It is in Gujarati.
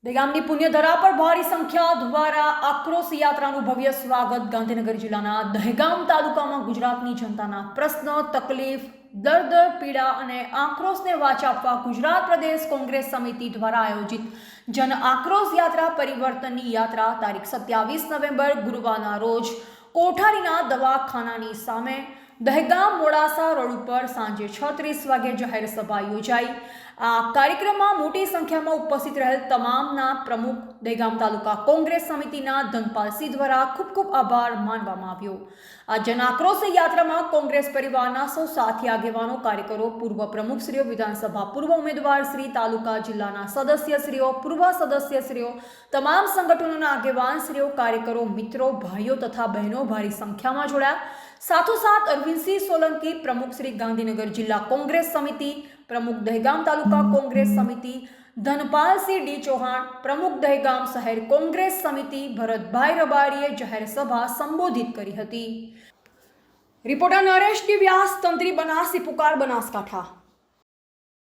દહેગામની પુણ્યધરા પર ભારી સંખ્યા દ્વારા આક્રોશ યાત્રાનું ભવ્ય સ્વાગત ગાંધીનગર જિલ્લાના દહેગામ તાલુકામાં ગુજરાતની જનતાના પ્રશ્ન, તકલીફ, દર્દ, પીડા અને આક્રોશને વાચા આપવા ગુજરાત પ્રદેશ કોંગ્રેસ સમિતિ દ્વારા આયોજિત જન આક્રોશ યાત્રા પરિવર્તનની યાત્રા તારીખ 27 નવેમ્બર ગુરુવારના રોજ કોઠારીના દવાખાનાની સામે દહેગામ મોડાસા રોડ ઉપર સાંજે 6:30 વાગે જાહેર સભા યોજાઈ। આ કાર્યક્રમમાં મોટી સંખ્યામાં ઉપસ્થિત રહેલ તમામના પ્રમુખ દહેગામ તાલુકા કોંગ્રેસ સમિતિના ધનપાલસિંહ દ્વારા ખૂબ આભાર માનવામાં આવ્યો। આ જન આક્રોશ યાત્રામાં કોંગ્રેસ પરિવારના સૌ સાથી આગેવાનો, કાર્યકરો, પૂર્વ પ્રમુખશ્રીઓ, વિધાનસભા પૂર્વ ઉમેદવારશ્રી, તાલુકા જિલ્લાના સદસ્યશ્રીઓ, પૂર્વ સદસ્યશ્રીઓ, તમામ સંગઠનોના આગેવાનશ્રીઓ, કાર્યકરો, મિત્રો, ભાઈઓ તથા બહેનો ભારી સંખ્યામાં જોડાયા। સાથોસાથ અરવિંદસિંહ સોલંકી, પ્રમુખ શ્રી ગાંધીનગર જિલ્લા કોંગ્રેસ સમિતિ, પ્રમુખ દહેગામ તાલુકા કોંગ્રેસ સમિતિ ધનપાલસિંહ ડી ચૌહાણ, પ્રમુખ દહેગામ શહેર કોંગ્રેસ સમિતિ ભરતભાઈ રબારીએ જાહેર સભા સંબોધિત કરી હતી। રિપોર્ટર નરેશ ડી વ્યાસ, તંત્રી બનાસી પુકાર, બનાસકાંઠા।